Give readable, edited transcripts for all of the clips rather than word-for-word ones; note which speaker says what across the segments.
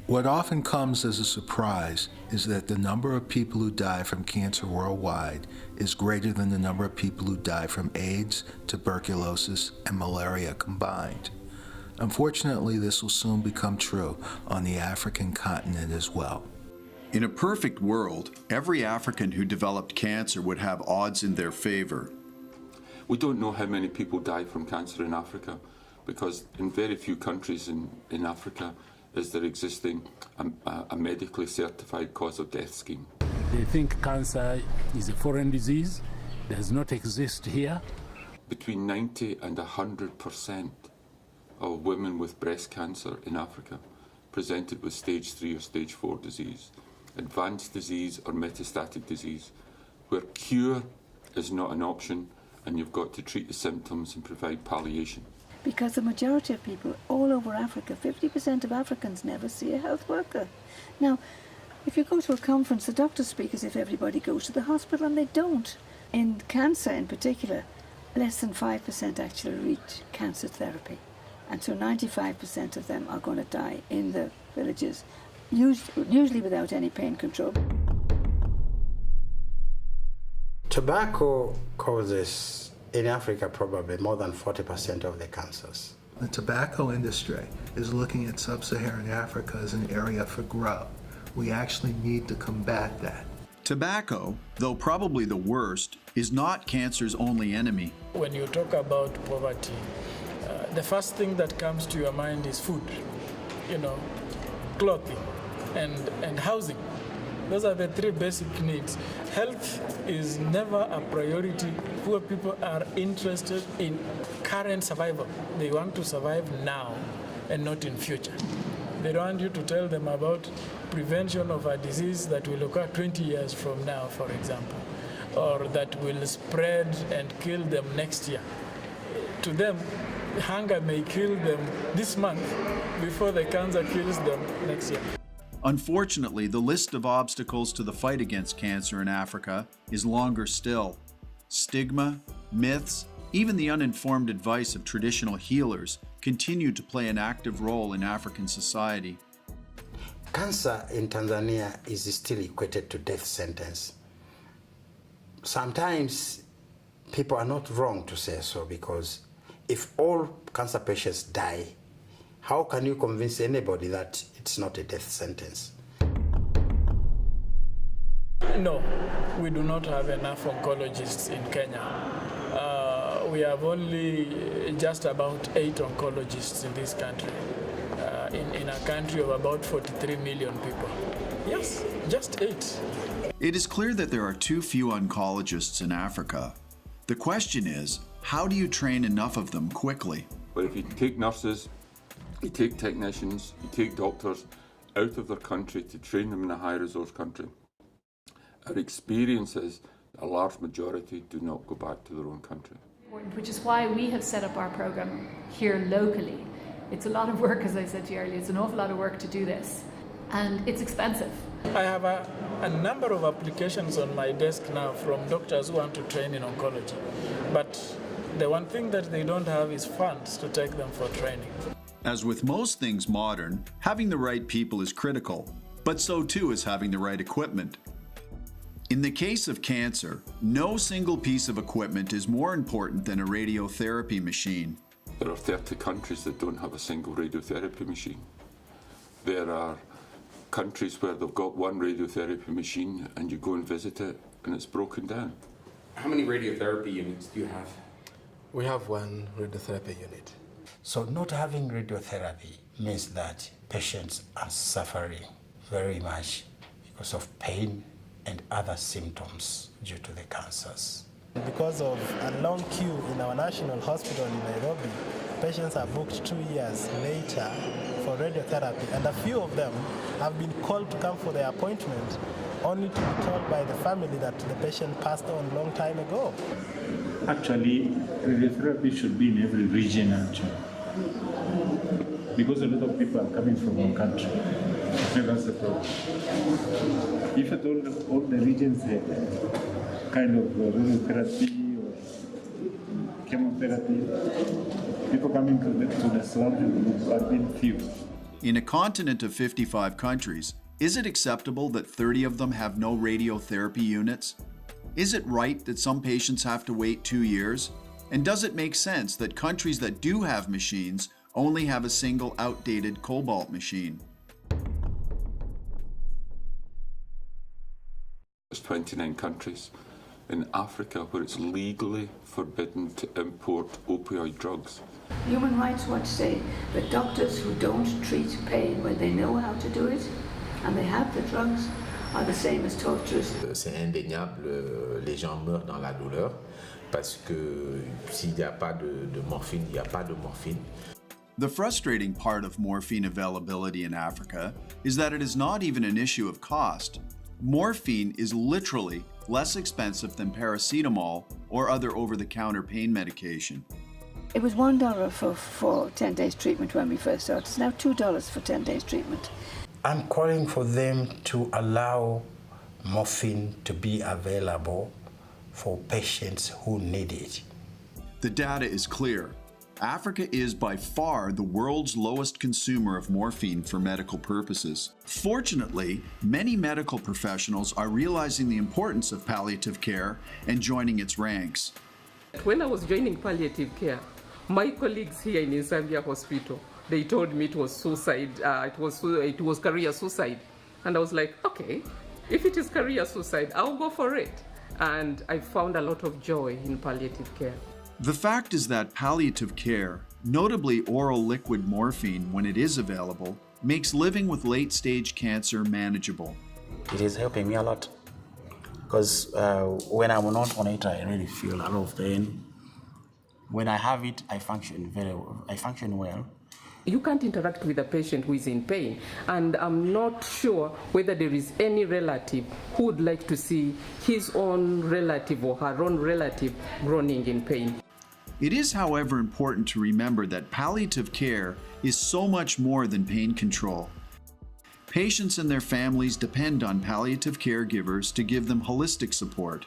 Speaker 1: What often comes as a surprise is that the number of people who die from cancer worldwide is greater than the number of people who die from AIDS, tuberculosis, and malaria combined. Unfortunately, this will soon become true on the African continent as well.
Speaker 2: In a perfect world, every African who developed cancer would have odds in their favor.
Speaker 3: We don't know how many people die from cancer in Africa because in very few countries in Africa is there existing a medically certified cause of death scheme.
Speaker 4: They think cancer is a foreign disease, does not exist here.
Speaker 3: Between 90 and 100% of women with breast cancer in Africa presented with stage 3 or stage 4 disease, advanced disease or metastatic disease, where cure is not an option and you've got to treat the symptoms and provide palliation.
Speaker 5: Because the majority of people all over Africa, 50% of Africans never see a health worker. Now, if you go to a conference, the doctors speak as if everybody goes to the hospital, and they don't. In cancer in particular, less than 5% actually reach cancer therapy. And so 95% of them are going to die in the villages, usually without any pain control.
Speaker 6: Tobacco causes, in Africa, probably more than 40% of the cancers.
Speaker 1: The tobacco industry is looking at sub-Saharan Africa as an area for growth. We actually need to combat that.
Speaker 2: Tobacco, though probably the worst, is not cancer's only enemy.
Speaker 7: When you talk about poverty, the first thing that comes to your mind is food, clothing and housing. Those are the 3 basic needs. Health is never a priority. Poor people are interested in current survival. They want to survive now and not in future. They don't want you to tell them about prevention of a disease that will occur 20 years from now, for example, or that will spread and kill them next year. To them, hunger may kill them this month before the cancer kills them next year.
Speaker 2: Unfortunately, the list of obstacles to the fight against cancer in Africa is longer still. Stigma, myths, even the uninformed advice of traditional healers continue to play an active role in African society.
Speaker 6: Cancer in Tanzania is still equated to death sentence. Sometimes people are not wrong to say so, because if all cancer patients die, how can you convince anybody that it's not a death sentence?
Speaker 7: No, we do not have enough oncologists in Kenya. We have only just about 8 oncologists in this country, in a country of about 43 million people. Yes, just 8.
Speaker 2: It is clear that there are too few oncologists in Africa. The question is, how do you train enough of them quickly?
Speaker 3: But if you take nurses, you take technicians, you take doctors out of their country to train them in a high-resource country, our experience is a large majority do not go back to their own country.
Speaker 8: Which is why we have set up our program here locally. It's a lot of work, as I said to you earlier. It's an awful lot of work to do this, and it's expensive.
Speaker 7: I have a number of applications on my desk now from doctors who want to train in oncology. But the one thing that they don't have is funds to take them for training.
Speaker 2: As with most things modern, having the right people is critical, but so too is having the right equipment. In the case of cancer, no single piece of equipment is more important than a radiotherapy machine.
Speaker 3: There are 30 countries that don't have a single radiotherapy machine. There are countries where they've got one radiotherapy machine and you go and visit it and it's broken down.
Speaker 9: How many radiotherapy units do you have?
Speaker 10: We have 1 radiotherapy unit.
Speaker 6: So not having radiotherapy means that patients are suffering very much because of pain and other symptoms due to the cancers.
Speaker 10: Because of a long queue in our national hospital in Nairobi, patients are booked 2 years later for radiotherapy, and a few of them have been called to come for their appointment, only to be told by the family that the patient passed on a long time ago.
Speaker 11: Actually, radiotherapy should be in every region, actually, because a lot of people are coming from one country. That's the problem. If at all the regions had kind of radiotherapy or chemotherapy, people coming to the surrounding group have been few.
Speaker 2: In a continent of 55 countries, is it acceptable that 30 of them have no radiotherapy units? Is it right that some patients have to wait 2 years? And does it make sense that countries that do have machines only have a single outdated cobalt machine?
Speaker 3: There's 29 countries in Africa where it's legally forbidden to import opioid drugs.
Speaker 5: Human Rights Watch say that doctors who don't treat pain when they know how to do it and they have the drugs are the same as torturers.
Speaker 12: C'est indéniable, les gens meurent dans la douleur parce que s'il n'y a pas de morphine, il n'y a pas de morphine.
Speaker 2: The frustrating part of morphine availability in Africa is that it is not even an issue of cost. Morphine is literally less expensive than paracetamol or other over-the-counter pain medication.
Speaker 5: It was $1 for 10 days treatment when we first started. It's now $2 for 10 days treatment.
Speaker 6: I'm calling for them to allow morphine to be available for patients who need it.
Speaker 2: The data is clear. Africa is by far the world's lowest consumer of morphine for medical purposes. Fortunately, many medical professionals are realizing the importance of palliative care and joining its ranks.
Speaker 13: When I was joining palliative care, my colleagues here in Zambia Hospital, they told me it was suicide, it was career suicide. And I was like, okay, if it is career suicide, I'll go for it. And I found a lot of joy in palliative care.
Speaker 2: The fact is that palliative care, notably oral liquid morphine when it is available, makes living with late-stage cancer manageable.
Speaker 6: It is helping me a lot because when I'm not on it, I really feel a lot of pain. When I have it, I function well.
Speaker 13: You can't interact with a patient who is in pain, and I'm not sure whether there is any relative who would like to see his own relative or her own relative groaning in pain.
Speaker 2: It is, however, important to remember that palliative care is so much more than pain control. Patients and their families depend on palliative caregivers to give them holistic support.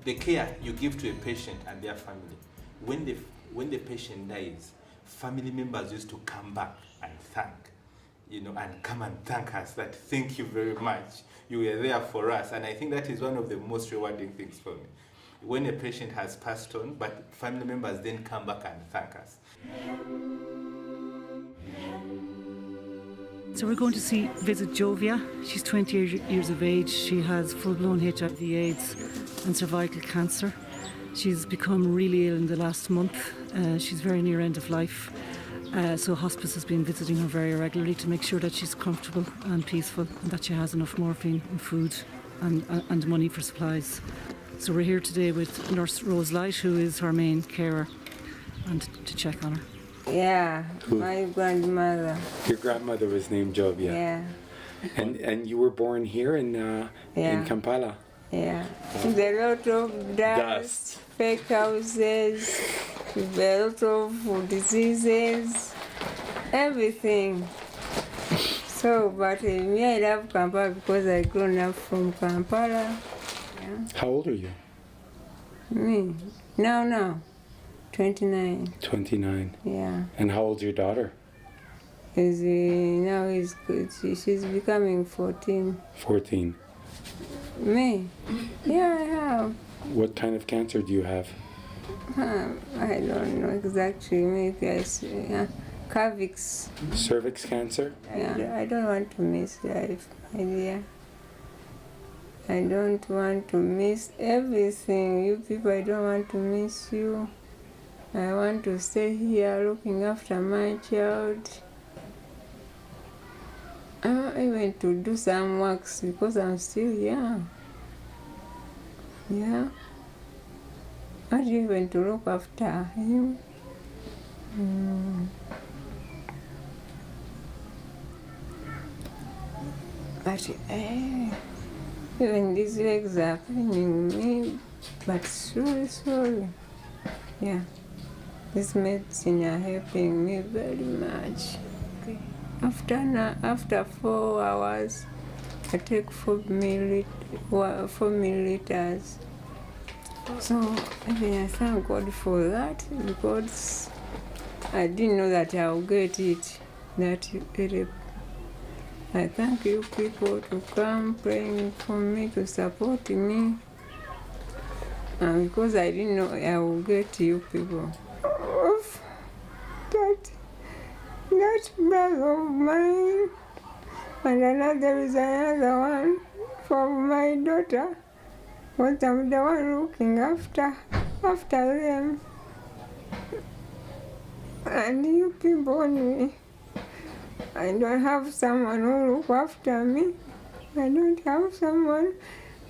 Speaker 14: The care you give to a patient and their family, when the patient dies, family members used to come back and come and thank us that thank you very much. You were there for us. And I think that is one of the most rewarding things for me. When a patient has passed on, but family members then come back and thank us.
Speaker 15: So we're going to visit Jovia. She's 20 years of age. She has full-blown HIV/AIDS and cervical cancer. She's become really ill in the last month. She's very near end of life. So hospice has been visiting her very regularly to make sure that she's comfortable and peaceful and that she has enough morphine and food and money for supplies. So we're here today with Nurse Rose Light, who is her main carer, and to check on her.
Speaker 16: Yeah, my grandmother.
Speaker 17: Your grandmother was named Jovia.
Speaker 16: Yeah.
Speaker 17: And you were born here in Kampala.
Speaker 16: Yeah. There's a lot of dust, fake houses, a lot of diseases, everything. So, but me, I love Kampala because I grown up from Kampala. Yeah.
Speaker 17: How old are you?
Speaker 16: Me? Now. 29.
Speaker 17: 29.
Speaker 16: Yeah.
Speaker 17: And how old's your daughter?
Speaker 16: Now she's becoming 14.
Speaker 17: 14.
Speaker 16: Me? Yeah, I have.
Speaker 17: What kind of cancer do you have?
Speaker 16: I don't know exactly. Maybe I see. Cervix.
Speaker 17: Cervix cancer?
Speaker 16: I don't want to miss life, my dear. I don't want to miss everything. You people, I don't want to miss you. I want to stay here looking after my child. I want even to do some works because I'm still young. Yeah. I want even to look after him. But even these legs are paining me, but slowly. Yeah. This medicine are helping me very much. Okay. After 4 hours, I take 4 milliliters. So I thank God for that because I didn't know that I'll get it that I thank you people to come praying for me, to support me. Because I didn't know I would get to you people. That brother of mine, and there is another one for my daughter, but I'm the one looking after them. And you people only. I don't have someone who look after me. I don't have someone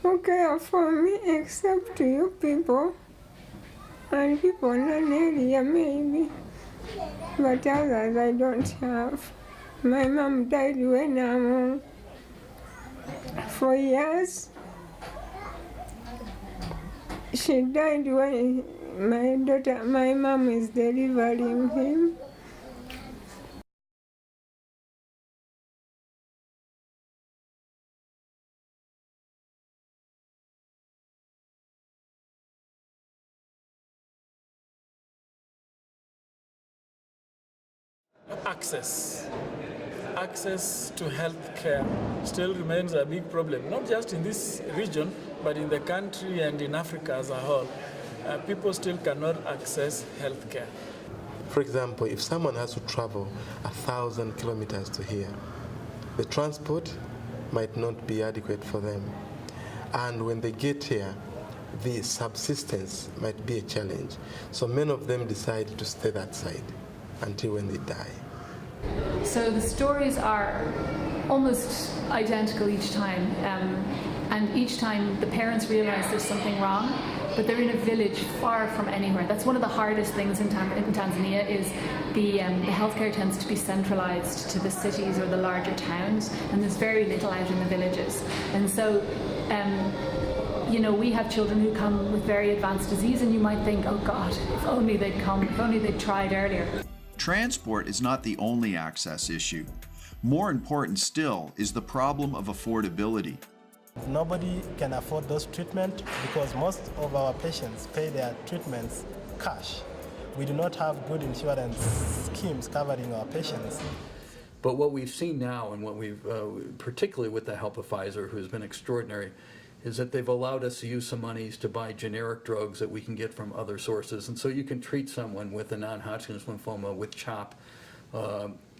Speaker 16: who care for me except you people. And people in the area maybe. But others I don't have. My mom died when I'm 4 years. She died when my mom is delivering him.
Speaker 7: Access to health care still remains a big problem, not just in this region, but in the country and in Africa as a whole. People still cannot access health care.
Speaker 18: For example, if someone has to travel 1,000 kilometers to here, the transport might not be adequate for them. And when they get here, the subsistence might be a challenge. So many of them decide to stay that side until when they die.
Speaker 8: So the stories are almost identical each time, and each time the parents realize there's something wrong, but they're in a village far from anywhere. That's one of the hardest things in Tanzania is the healthcare tends to be centralized to the cities or the larger towns, and there's very little out in the villages. And so you know, we have children who come with very advanced disease, and you might think, oh God, if only they'd come, if only they'd tried earlier.
Speaker 2: Transport is not the only access issue. More important still is the problem of affordability.
Speaker 10: Nobody can afford those treatments because most of our patients pay their treatments cash. We do not have good insurance schemes covering our patients.
Speaker 19: But what we've seen now, and what we've, particularly with the help of Pfizer, who's been extraordinary, is that they've allowed us to use some monies to buy generic drugs that we can get from other sources. And so you can treat someone with a non-Hodgkin's lymphoma with CHOP,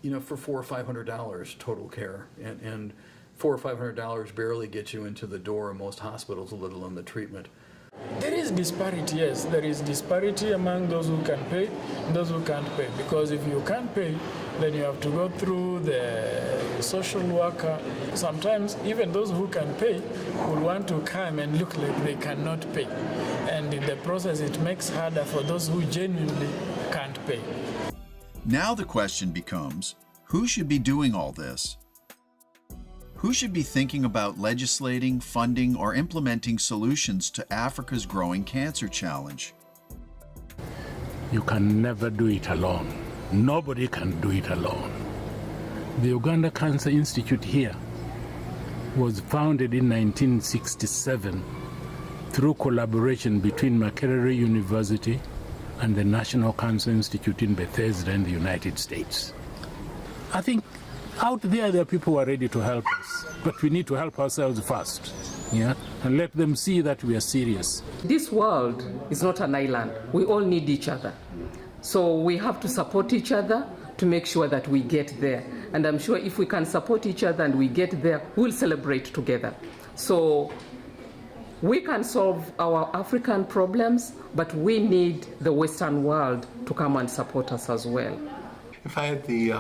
Speaker 19: you know, for $400 or $500 total care. And $400 or $500 barely gets you into the door of most hospitals, let alone the treatment.
Speaker 7: There is disparity, yes. There is disparity among those who can pay and those who can't pay. Because if you can't pay, then you have to go through the social worker. Sometimes even those who can pay will want to come and look like they cannot pay. And in the process, it makes harder for those who genuinely can't pay.
Speaker 2: Now the question becomes, who should be doing all this? Who should be thinking about legislating, funding, or implementing solutions to Africa's growing cancer challenge?
Speaker 4: You can never do it alone. Nobody can do it alone. The Uganda Cancer Institute here was founded in 1967 through collaboration between Makerere University and the National Cancer Institute in Bethesda in the United States. I think out there are people who are ready to help us, but we need to help ourselves first, yeah, and let them see that we are serious.
Speaker 13: This world is not an island. We all need each other. So we have to support each other to make sure that we get there. And I'm sure if we can support each other and we get there, we'll celebrate together. So we can solve our African problems, but we need the Western world to come and support us as well.
Speaker 1: If I had the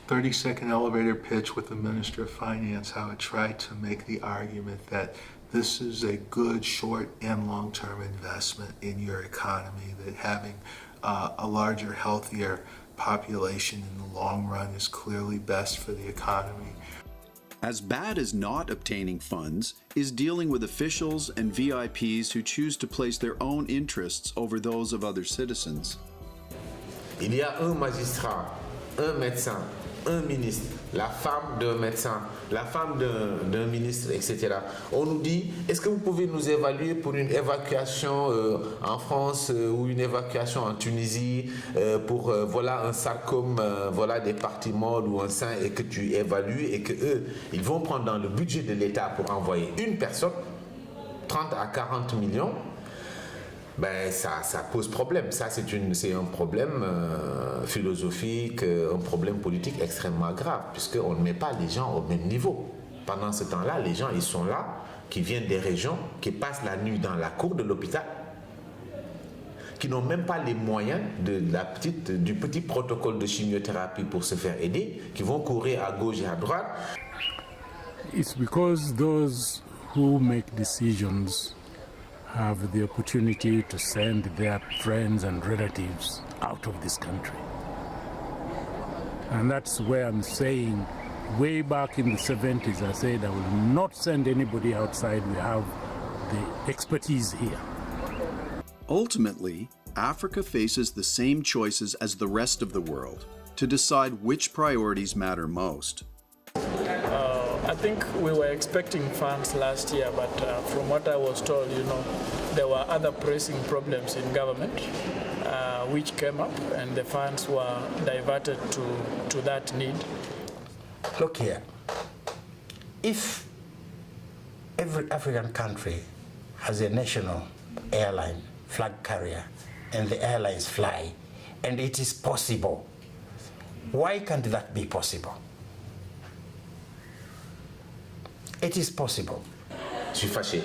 Speaker 1: 30-second elevator pitch with the Minister of Finance, I would try to make the argument that this is a good short and long-term investment in your economy, that having a larger, healthier population in the long run is clearly best for the economy.
Speaker 2: As bad as not obtaining funds is dealing with officials and VIPs who choose to place their own interests over those of other citizens.
Speaker 12: Il y a un magistrat, un médecin un ministre, la femme d'un médecin, la femme d'un ministre, etc. On nous dit, est-ce que vous pouvez nous évaluer pour une évacuation en France ou une évacuation en Tunisie pour voilà un sarcome, voilà des parties molles ou un sein et que tu évalues et que eux, ils vont prendre dans le budget de l'État pour envoyer une personne, 30 à 40 millions. Ben ça pose problème. Ça, c'est un problème philosophique, un problème politique extrêmement grave, puisqu'on ne met pas les gens au même niveau. Pendant ce temps-là, les gens, ils sont là, qui viennent des régions, qui passent la nuit dans la cour de l'hôpital, qui n'ont même pas les moyens du petit protocole de chimiothérapie pour se faire aider, qui vont courir à gauche et à droite.
Speaker 4: It's because those who make decisions have the opportunity to send their friends and relatives out of this country. And that's where I'm saying, way back in the 70s, I said I will not send anybody outside. We have the expertise here.
Speaker 2: Ultimately, Africa faces the same choices as the rest of the world to decide which priorities matter most.
Speaker 7: I think we were expecting funds last year, but from what I was told, there were other pressing problems in government which came up, and the funds were diverted to that need.
Speaker 6: Look here, if every African country has a national airline, flag carrier, and the airlines fly, and it is possible, why can't that be possible? It is possible.
Speaker 12: Je suis fâché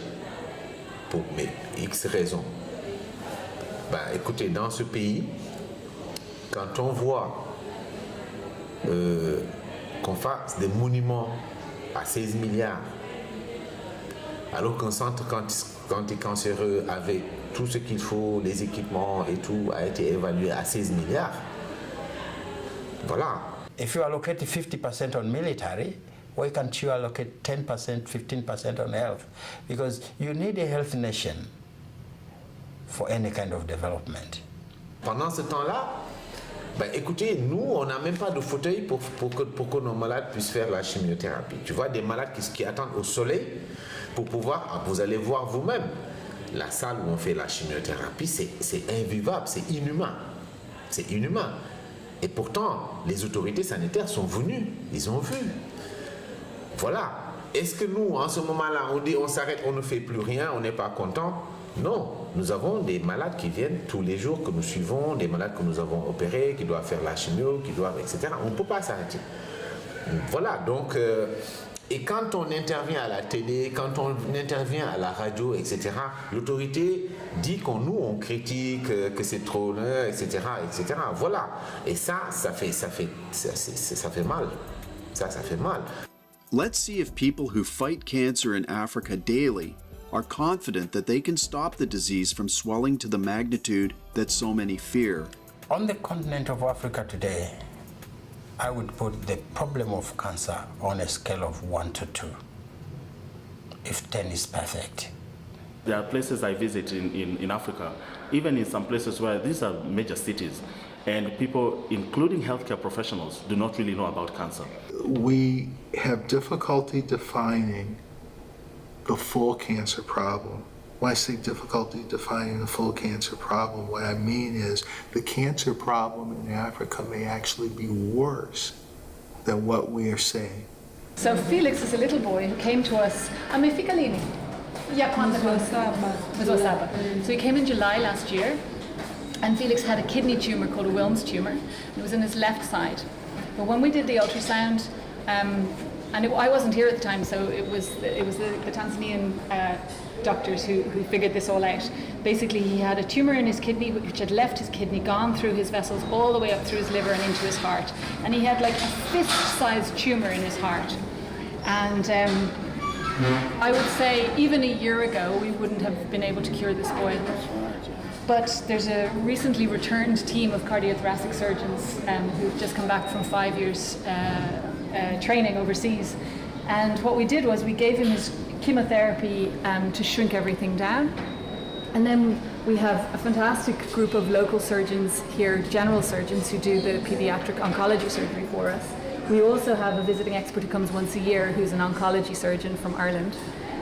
Speaker 12: pour mes X raisons. Ben, écoutez, dans ce pays, quand on voit qu'on fasse des monuments à 16 milliards, alors qu'un centre anticancéreux avec tout ce qu'il faut, les équipements et tout, a été évalué à 16 milliards, voilà.
Speaker 6: If you allocate 50% on military, why can't you allocate 10%, 15% on health? Because you need a health nation for any kind of development.
Speaker 12: Pendant ce temps-là, ben écoutez, nous, on n'a même pas de fauteuil pour que nos malades puissent faire la chimiothérapie. Tu vois, des malades qui attendent au soleil pour pouvoir, vous allez voir vous-même, la salle où on fait la chimiothérapie, c'est invivable, c'est inhumain. C'est inhumain. Et pourtant, les autorités sanitaires sont venues, ils ont vu. Voilà. Est-ce que nous, en ce moment-là, on dit on s'arrête, on ne fait plus rien, on n'est pas content? Non. Nous avons des malades qui viennent tous les jours, que nous suivons, des malades que nous avons opérés, qui doivent faire la chimio, qui doivent, etc. On ne peut pas s'arrêter. Voilà. Donc, et quand on intervient à la télé, quand on intervient à la radio, etc., l'autorité dit on critique, que c'est trop, etc., etc. Voilà. Et ça fait mal. Ça fait mal.
Speaker 2: Let's see if people who fight cancer in Africa daily are confident that they can stop the disease from swelling to the magnitude that so many fear.
Speaker 6: On the continent of Africa today, I would put the problem of cancer on a scale of 1 to 2, if 10 is perfect.
Speaker 20: There are places I visit in Africa, even in some places where these are major cities, and people, including healthcare professionals, do not really know about cancer.
Speaker 1: We have difficulty defining the full cancer problem. When I say difficulty defining the full cancer problem, what I mean is the cancer problem in Africa may actually be worse than what we are saying.
Speaker 8: So Felix is a little boy who came to us. Amefika lini? Ya kwanza Mzwasaba. So he came in July last year, and Felix had a kidney tumor called a Wilms tumor. It was in his left side. But when we did the ultrasound, I wasn't here at the time, so it was the Tanzanian doctors who figured this all out. Basically, he had a tumor in his kidney which had left his kidney, gone through his vessels all the way up through his liver and into his heart. And he had like a fist-sized tumor in his heart. And I would say even a year ago, we wouldn't have been able to cure this boy. But there's a recently returned team of cardiothoracic surgeons who've just come back from 5 years training overseas. And what we did was we gave him his chemotherapy to shrink everything down. And then we have a fantastic group of local surgeons here, general surgeons, who do the pediatric oncology surgery for us. We also have a visiting expert who comes once a year who's an oncology surgeon from Ireland.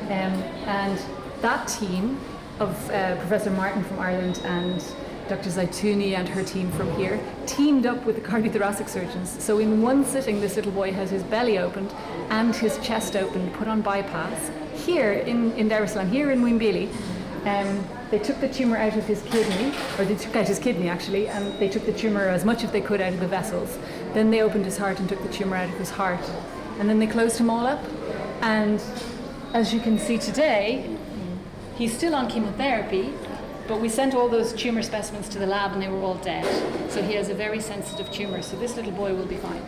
Speaker 8: And that team of Professor Martin from Ireland and Dr. Zaitouni and her team from here teamed up with the cardiothoracic surgeons. So in one sitting, this little boy has his belly opened and his chest opened, put on bypass. Here in Dar es Salaam, here in Muhimbili, they took the tumour out of his kidney, or they took out his kidney actually, and they took the tumour as much as they could out of the vessels. Then they opened his heart and took the tumour out of his heart. And then they closed him all up. And as you can see today, he's still on chemotherapy, but we sent all those tumour specimens to the lab and they were all dead. So he has a very sensitive tumour, so this little boy will be fine.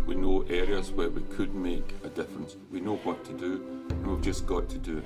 Speaker 3: We know areas where we could make a difference. We know what to do, and we've just got to do it.